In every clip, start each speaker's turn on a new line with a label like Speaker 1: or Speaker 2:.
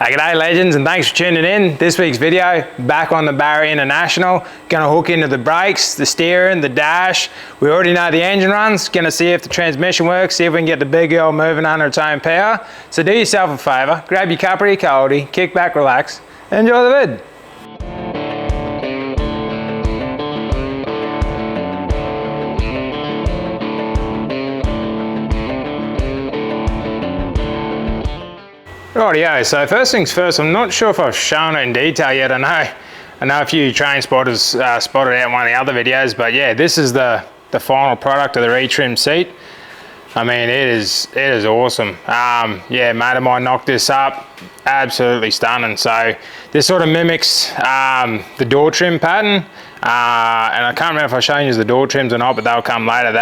Speaker 1: G'day legends, and thanks for tuning in. This week's video, back on the Barra International. Gonna hook into the brakes, the steering, the dash. We already know the engine runs. Gonna see if the transmission works, see if we can get the big girl moving under its own power. So do yourself a favour, grab your cuppa or your coldie, kick back, relax, and enjoy the vid. Rightio, so first things first, I'm not sure if I've shown it in detail yet. I know a few train spotters spotted out in one of the other videos, but yeah, this is the final product of the retrim seat. I mean, it is awesome. Yeah, mate of mine knocked this up, absolutely stunning. So this sort of mimics the door trim pattern, and I can't remember if I've shown you the door trims or not, but they'll come later.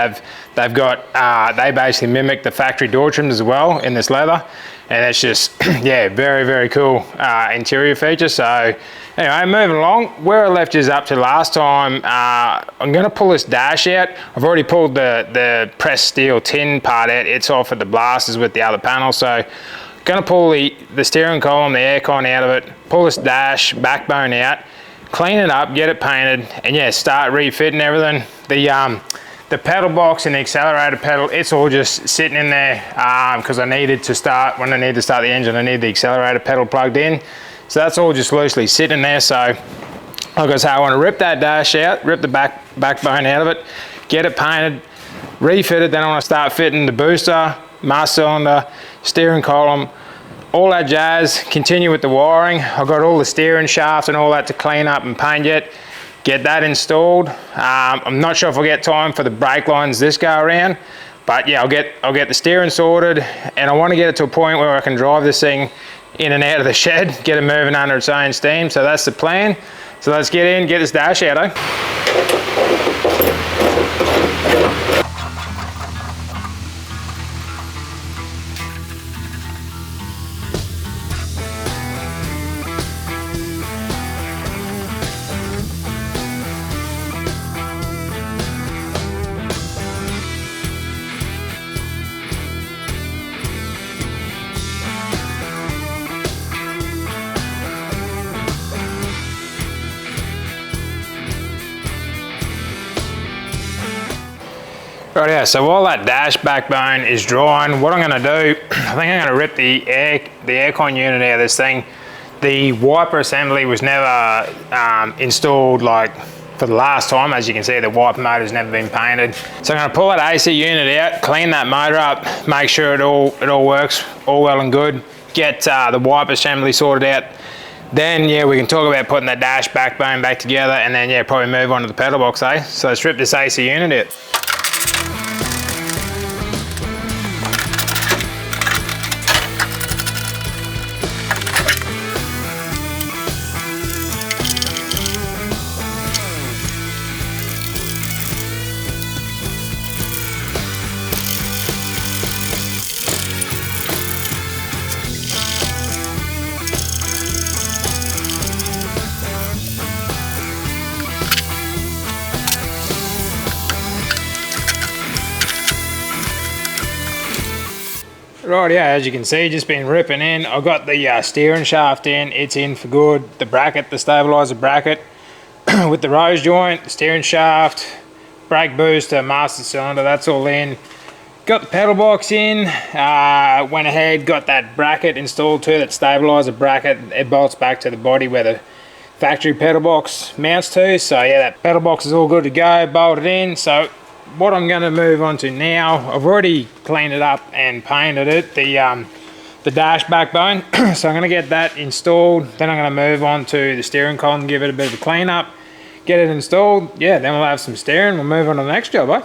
Speaker 1: They've got they basically mimic the factory door trims as well in this leather, and it's just yeah, very cool interior feature. So anyway, moving along, where I left you up to last time, I'm going to pull this dash out. I've already pulled the pressed steel tin part out. It's off at the blasters with the other panel. So going to pull the steering column, the aircon out of it, pull this dash backbone out, clean it up, get it painted, and yeah, start refitting everything. The pedal box and the accelerator pedal, it's all just sitting in there because when I need to start the engine, I need the accelerator pedal plugged in. So that's all just loosely sitting there. So like I say, I want to rip that dash out, rip the backbone out of it, get it painted, refit it. Then I want to start fitting the booster, master cylinder, steering column, all that jazz. Continue with the wiring. I've got all the steering shafts and all that to clean up and paint yet. Get that installed. I'm not sure if I'll get time for the brake lines this go around, but yeah, I'll get the steering sorted, and I want to get it to a point where I can drive this thing in and out of the shed, get it moving under its own steam. So that's the plan. So let's get in, get this dash out, eh? Right, yeah, so while that dash backbone is drying, what I'm going to do, I think I'm going to rip the aircon unit out of this thing. The wiper assembly was never installed like for the last time. As you can see, the wiper motor's never been painted. So I'm going to pull that AC unit out, clean that motor up, make sure it all works all well and good, get the wiper assembly sorted out. Then yeah, we can talk about putting that dash backbone back together, and then yeah, probably move on to the pedal box, eh? So let's rip this AC unit out. Right, yeah, as you can see, just been ripping in. I've got the steering shaft in, it's in for good. The bracket, the stabiliser bracket with the rose joint, the steering shaft, brake booster, master cylinder, that's all in. Got the pedal box in, went ahead, got that bracket installed too, that stabiliser bracket. It bolts back to the body where the factory pedal box mounts to. So yeah, that pedal box is all good to go, bolted in. So what I'm going to move on to now, I've already cleaned it up and painted it, the dash backbone. So I'm going to get that installed, then I'm going to move on to the steering column, give it a bit of a clean up, get it installed. Yeah, then we'll have some steering, we'll move on to the next job, eh?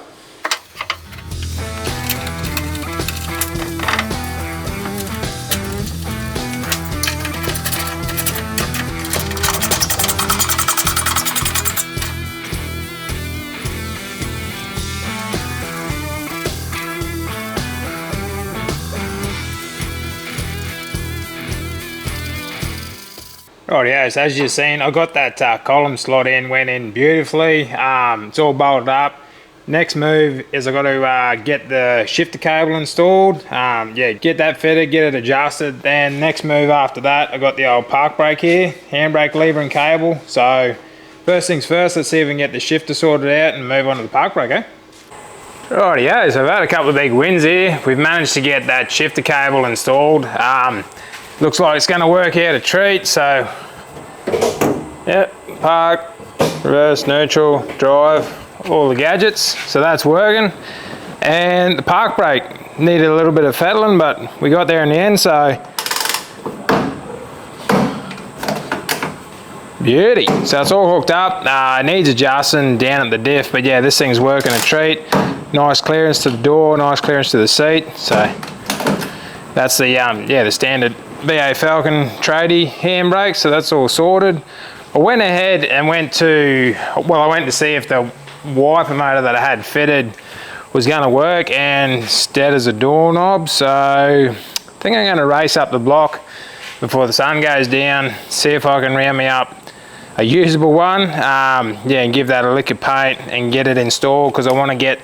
Speaker 1: Rightio, so as you've seen, I got that column slot in, went in beautifully. It's all bolted up. Next move is I've got to get the shifter cable installed. Yeah, get that fitted, get it adjusted. Then next move after that, I got the old park brake here, handbrake lever and cable. So first things first, let's see if we can get the shifter sorted out and move on to the park brake, eh? Rightio, so I've had a couple of big wins here. We've managed to get that shifter cable installed. Looks like it's going to work out a treat. So yeah, park, reverse, neutral, drive, all the gadgets, so that's working. And the park brake needed a little bit of fettling, but we got there in the end, so beauty. So it's all hooked up. It needs adjusting down at the diff, but yeah, this thing's working a treat. Nice clearance to the door, nice clearance to the seat. So that's the yeah, the standard BA Falcon tradie handbrake, so that's all sorted. I went ahead and went to see if the wiper motor that I had fitted was going to work, and instead as a doorknob. So I think I'm going to race up the block before the sun goes down, see if I can round me up a usable one, yeah, and give that a lick of paint and get it installed, because I want to get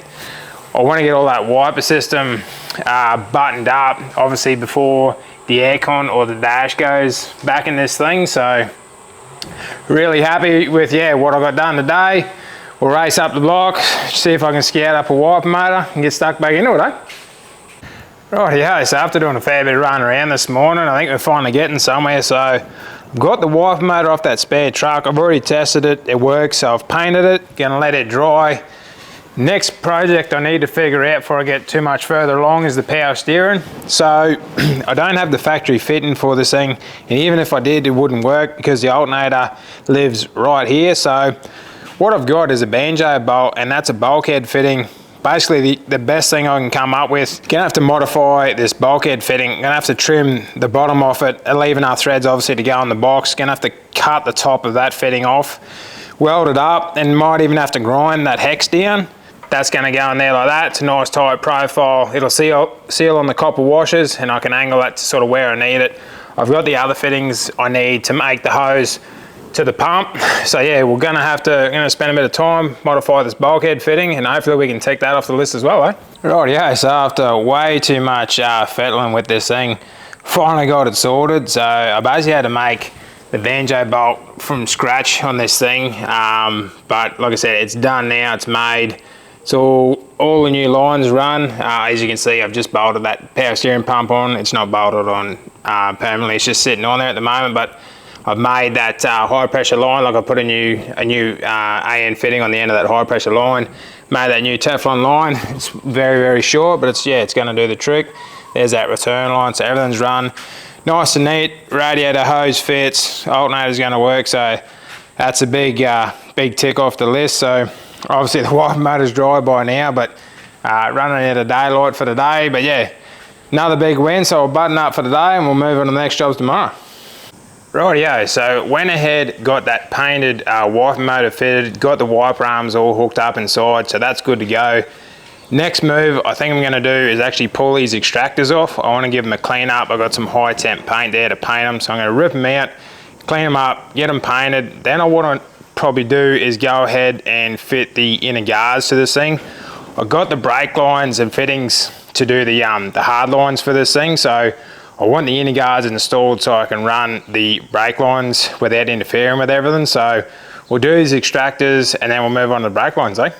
Speaker 1: all that wiper system buttoned up, obviously before the aircon or the dash goes back in this thing. So really happy with, yeah, what I got done today. We'll race up the block, see if I can scout up a wiper motor and get stuck back into it, eh? Rightio, so after doing a fair bit of running around this morning, I think we're finally getting somewhere. So I've got the wiper motor off that spare truck. I've already tested it, it works, so I've painted it, gonna let it dry. Next project I need to figure out before I get too much further along is the power steering. So I don't have the factory fitting for this thing, and even if I did, it wouldn't work because the alternator lives right here. So what I've got is a banjo bolt, and that's a bulkhead fitting. Basically the best thing I can come up with. Gonna have to modify this bulkhead fitting. Gonna have to trim the bottom off it, leave enough threads obviously to go in the box. Gonna have to cut the top of that fitting off, weld it up, and might even have to grind that hex down. That's gonna go in there like that. It's a nice tight profile. It'll seal on the copper washers, and I can angle that to sort of where I need it. I've got the other fittings I need to make the hose to the pump. So yeah, we're gonna spend a bit of time, modify this bulkhead fitting, and hopefully we can tick that off the list as well, eh? Rightio, so after way too much fettling with this thing, finally got it sorted. So I basically had to make the banjo bolt from scratch on this thing. But like I said, it's done now, it's made. So all the new lines run. As you can see, I've just bolted that power steering pump on. It's not bolted on permanently, it's just sitting on there at the moment, but I've made that high pressure line. Like I put a new AN fitting on the end of that high pressure line. Made that new Teflon line. It's very, very short, but it's going to do the trick. There's that return line, so everything's run nice and neat. Radiator hose fits, alternator's going to work, so that's a big tick off the list. So obviously the wiper motor's dry by now, but running out of daylight for today. But yeah, another big win. So we'll button up for today and we'll move on to the next jobs tomorrow. Rightio, so went ahead, got that painted wiper motor fitted, got the wiper arms all hooked up inside, so that's good to go. Next move I think I'm going to do is actually pull these extractors off. I want to give them a clean up. I've got some high temp paint there to paint them, so I'm going to rip them out, clean them up, get them painted. Then what I probably do is go ahead and fit the inner guards to this thing. I've got the brake lines and fittings to do the hard lines for this thing, so I want the inner guards installed so I can run the brake lines without interfering with everything. So we'll do these extractors and then we'll move on to the brake lines, eh?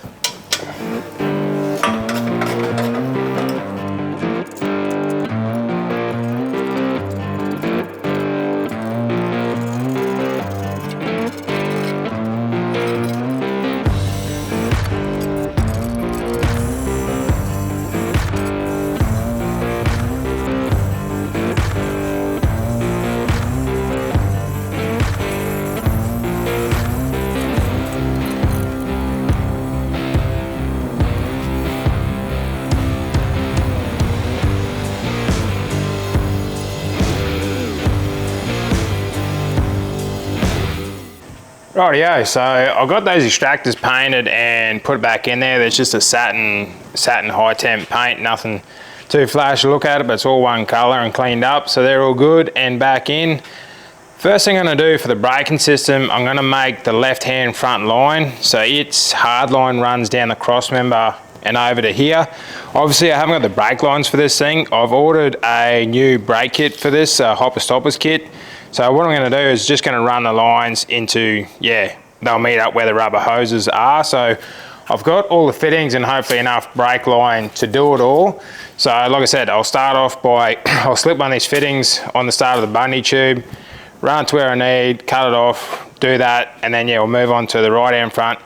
Speaker 1: Rightio, so I got those extractors painted and put it back in there. There's just a satin high temp paint, nothing too flash to look at it, but it's all one color and cleaned up, so they're all good and back in. First thing I'm going to do for the braking system, I'm going to make the left hand front line, so its hard line runs down the cross member and over to here. Obviously I haven't got the brake lines for this thing. I've ordered a new brake kit for this, hopper stoppers kit. So what I'm going to do is just going to run the lines into, yeah, they'll meet up where the rubber hoses are. So I've got all the fittings and hopefully enough brake line to do it all. So like I said, I'll start off by, I'll slip one of these fittings on the start of the bundy tube, run to where I need, cut it off, do that, and then yeah, we'll move on to the right hand front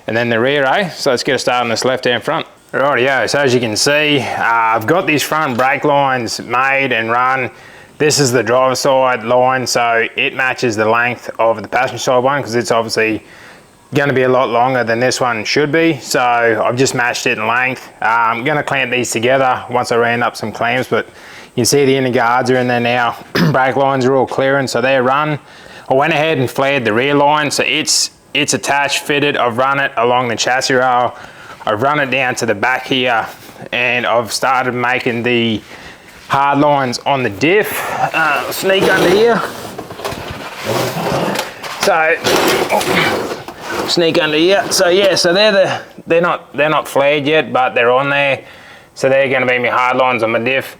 Speaker 1: and then the rear, eh? So let's get a start on this left hand front. Rightio, so as you can see, I've got these front brake lines made and run. This is the driver's side line, so it matches the length of the passenger side one because it's obviously going to be a lot longer than this one should be. So I've just matched it in length. I'm going to clamp these together once I round up some clamps, but you can see the inner guards are in there now. Brake lines are all clearing, so they're run. I went ahead and flared the rear line, so it's attached, fitted. I've run it along the chassis rail. I've run it down to the back here, and I've started making the hard lines on the diff. Sneak under here. So, sneak under here. So yeah, so they're not flared yet, but they're on there. So they're going to be my hard lines on my diff.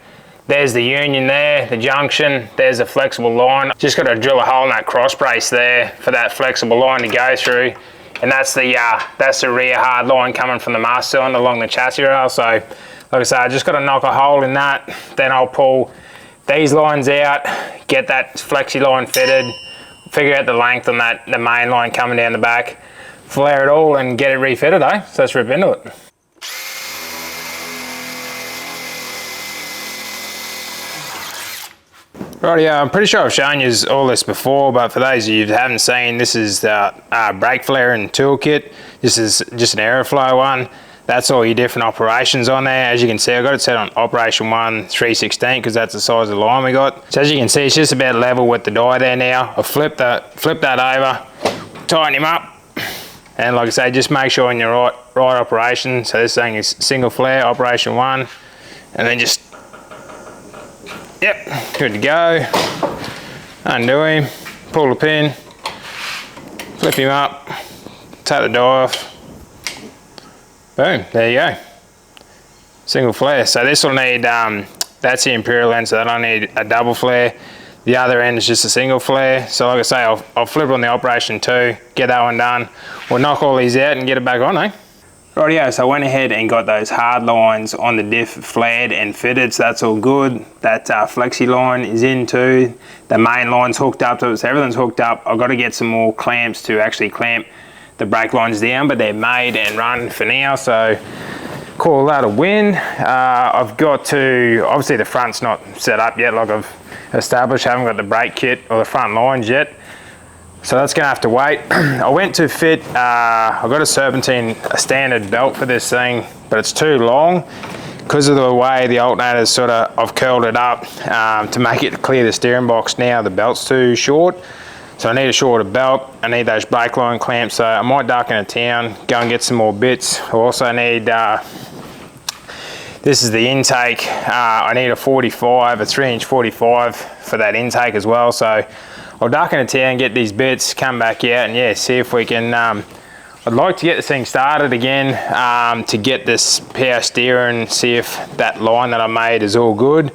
Speaker 1: There's the union there, the junction. There's a flexible line. Just got to drill a hole in that cross brace there for that flexible line to go through. And that's the rear hard line coming from the master cylinder along the chassis rail. So like I said, I just got to knock a hole in that. Then I'll pull these lines out, get that flexi line fitted, figure out the length on the main line coming down the back, flare it all and get it refitted, eh? So let's rip into it. Right, yeah, I'm pretty sure I've shown you all this before, but for those of you who haven't seen, this is the brake flaring toolkit. This is just an aeroflow one. That's all your different operations on there. As you can see, I got it set on operation 1, 316 because that's the size of the line we got. So as you can see, it's just about level with the die there now. I'll flip that over, tighten him up, and like I say, just make sure in your right operation. So this thing is single flare, operation 1, and then just, yep, good to go. Undo him, pull the pin, flip him up, take the die off. Boom, there you go. Single flare. So this will need, that's the imperial end, so that'll need a double flare. The other end is just a single flare. So like I say, I'll flip it on the operation 2, get that one done. We'll knock all these out and get it back on, eh? Rightio, so I went ahead and got those hard lines on the diff flared and fitted, so that's all good. That flexi line is in too. The main line's hooked up to it, so everything's hooked up. I've got to get some more clamps to actually clamp the brake lines down, but they're made and run for now, so call that a win. I've got to, obviously the front's not set up yet, like I've established, haven't got the brake kit or the front lines yet. So that's gonna have to wait. I went to fit, I've got a serpentine, a standard belt for this thing, but it's too long. Because of the way the alternator's sort of, I've curled it up to make it clear the steering box now, the belt's too short. So I need a shorter belt, I need those brake line clamps, so I might duck into town, go and get some more bits. I also need, this is the intake, I need a 45, a 3-inch 45 for that intake as well. So I'll duck into town, get these bits, come back out and yeah, see if we can, I'd like to get this thing started again to get this power steering, see if that line that I made is all good.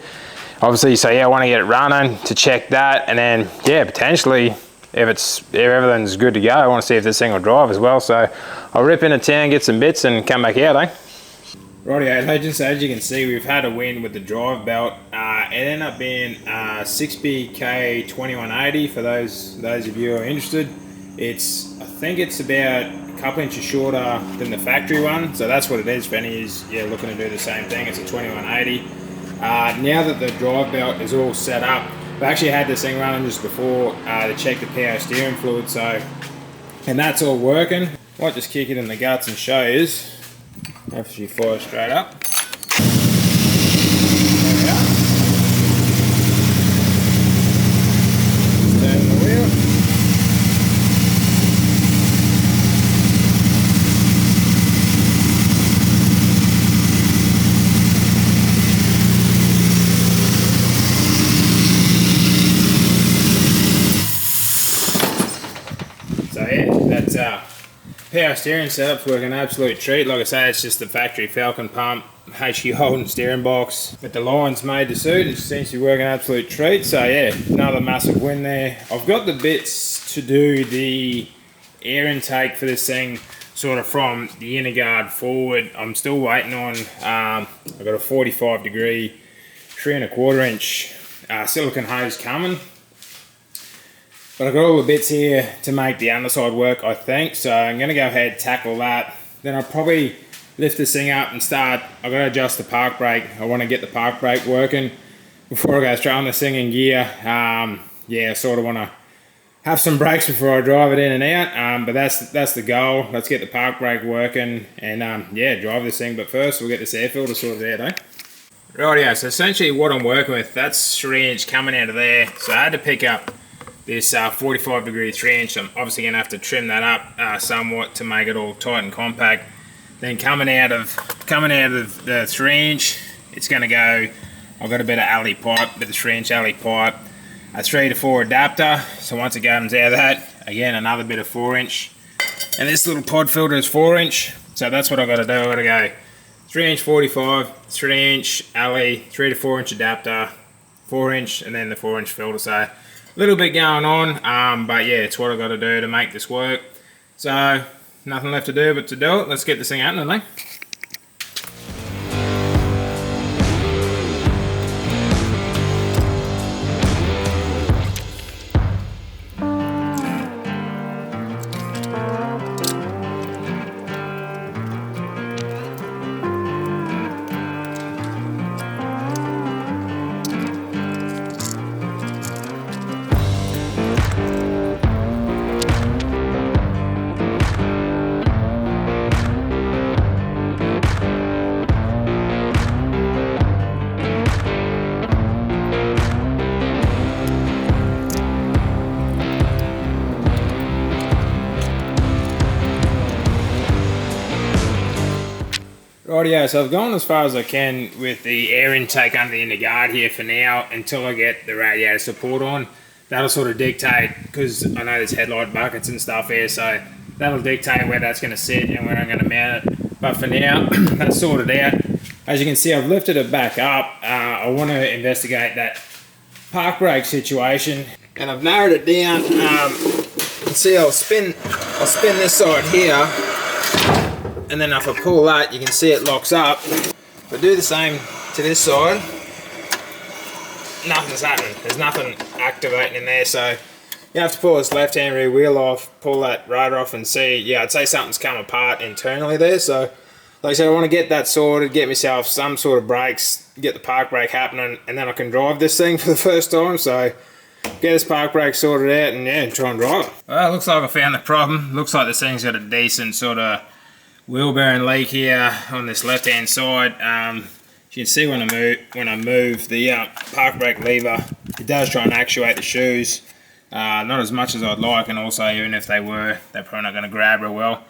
Speaker 1: Obviously, so yeah, I want to get it running to check that, and then yeah, potentially if everything's good to go, I want to see if this thing will drive as well. So I'll rip into town, get some bits and come back out, eh? Rightio, legends, as you can see, we've had a win with the drive belt. It ended up being 6BK 2180 for those of you who are interested. I think it's about a couple inches shorter than the factory one, so that's what it is for any who's looking to do the same thing. It's a 2180. Now that the drive belt is all set up, I've actually had this thing running just before to check the power steering fluid, and that's all working. Might just kick it in the guts and show you. Hopefully fire straight up. There we are. Just turn the wheel. Power steering setup's working an absolute treat. Like I say, it's just the factory Falcon pump, HQ Holden steering box, but the lines made to suit. It seems to be working an absolute treat. So yeah, another massive win there. I've got the bits to do the air intake for this thing, sort of from the inner guard forward. I'm still waiting on. I've got a 45 degree, 3 1/4 inch silicone hose coming. But I've got all the bits here to make the underside work, I think. So I'm going to go ahead and tackle that. Then I'll probably lift this thing up and start. I've got to adjust the park brake. I want to get the park brake working before I go throwing this thing in gear. Yeah, I sort of want to have some brakes before I drive it in and out. But that's the goal. Let's get the park brake working and yeah, drive this thing. But first we'll get this air filter sorted out, eh? Rightio, so essentially what I'm working with, that's 3 inch coming out of there. So I had to pick up this 45 degree 3 inch. I'm obviously going to have to trim that up somewhat to make it all tight and compact. Then coming out of the 3 inch, it's going to go, I've got a bit of alley pipe, a bit of 3 inch alley pipe, a 3 to 4 adapter. So once it comes out of that, again another bit of 4 inch. And this little pod filter is 4 inch. So that's what I've got to do. I've got to go 3 inch 45, 3 inch alley, 3 to 4 inch adapter, 4 inch, and then the 4 inch filter. So a little bit going on, but yeah, it's what I've got to do to make this work. So, nothing left to do but to do it. Let's get this thing out, eh? Rightio, so I've gone as far as I can with the air intake under the inner guard here for now until I get the radiator support on. That'll sort of dictate, because I know there's headlight buckets and stuff here, so that'll dictate where that's going to sit and where I'm going to mount it. But for now, that's sorted out. As you can see, I've lifted it back up. I want to investigate that park brake situation, and I've narrowed it down. You can see I'll spin this side here. And then if I pull that, you can see it locks up. If I do the same to this side, nothing's happening. There's nothing activating in there, so you have to pull this left-hand rear wheel off, pull that rotor off and see, yeah, I'd say something's come apart internally there. So like I said, I want to get that sorted, get myself some sort of brakes, get the park brake happening, and then I can drive this thing for the first time. So get this park brake sorted out and yeah, try and drive it. Well, it looks like I found the problem. Looks like this thing's got a decent sort of wheel bearing leak here on this left hand side. You can see when I move the park brake lever, it does try and actuate the shoes. Not as much as I'd like, and also even if they were, they're probably not going to grab real well.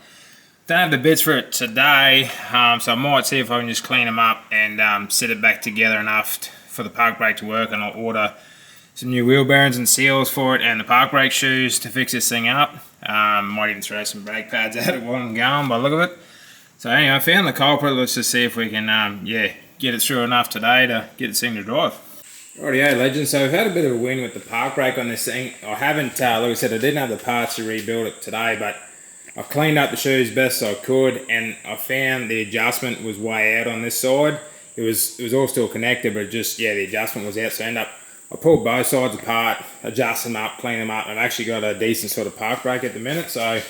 Speaker 1: Don't have the bits for it today, so I might see if I can just clean them up and set it back together enough for the park brake to work, and I'll order some new wheel bearings and seals for it and the park brake shoes to fix this thing up. Might even throw some brake pads at it while I'm going by the look of it. So anyway, I found the culprit. Let's just see if we can yeah, get it through enough today to get this thing to drive. Rightio, legends. So we've had a bit of a win with the park brake on this thing. I haven't, like I said, I didn't have the parts to rebuild it today, but I've cleaned up the shoes best I could, and I found the adjustment was way out on this side. It was all still connected, but just, yeah, the adjustment was out. So I pulled both sides apart, adjust them up, clean them up, and I've actually got a decent sort of park brake at the minute. So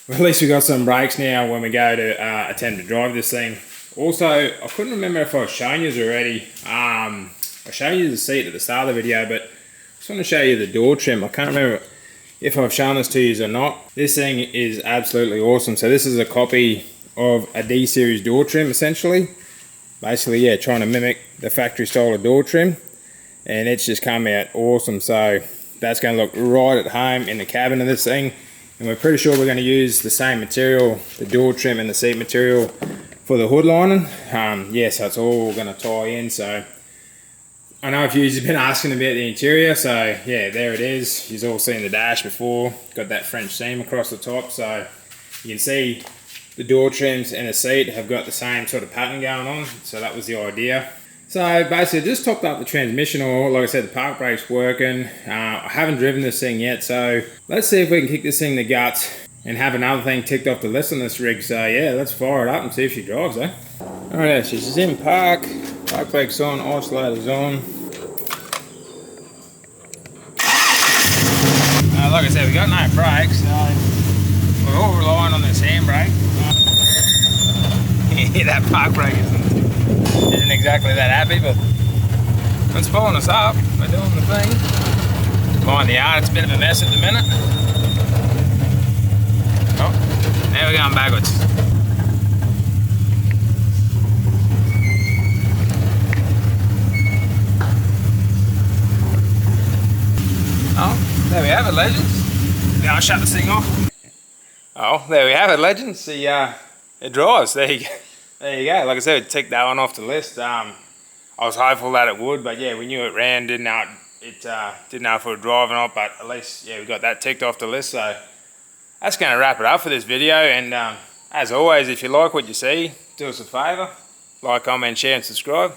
Speaker 1: at least we got some brakes now when we go to attempt to drive this thing. Also, I couldn't remember if I was showing you already. I showed you the seat at the start of the video, but I just want to show you the door trim. I can't remember if I've shown this to you or not. This thing is absolutely awesome. So this is a copy of a D series door trim, essentially. Basically, yeah, trying to mimic the factory style of door trim, and it's just come out awesome. So that's going to look right at home in the cabin of this thing. And we're pretty sure we're going to use the same material, the door trim and the seat material, for the hood lining. Yeah, so it's all going to tie in. So I know a few of you have been asking about the interior. So yeah, there it is. You've all seen the dash before. Got that French seam across the top. So You can see the door trims and the seat have got the same sort of pattern going on, so that was the idea. So basically just topped up the transmission oil. Like I said, the park brake's working. I haven't driven this thing yet, so let's see if we can kick this thing to guts and have another thing ticked off the list on this rig. So yeah, let's fire it up and see if she drives, eh? Alright, so she's in park brake's on, isolator's on. Like I said, we got no brakes, so we're all relying on this handbrake. Yeah, that park brake isn't exactly that happy, but it's pulling us up. We're doing the thing. Mind the yard, it's a bit of a mess at the minute. Oh, now we're going backwards. Oh, there we have it, legends. Now I'll shut this thing off. Oh, there we have it, legends. It drives. There you go. There you go. Like I said, tick that one off the list. I was hopeful that it would, but yeah, we knew it ran. Didn't know didn't know if it would drive or not, but at least yeah, we got that ticked off the list. So that's going to wrap it up for this video. And as always, if you like what you see, do us a favour, like, comment, share, and subscribe.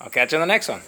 Speaker 1: I'll catch you on the next one.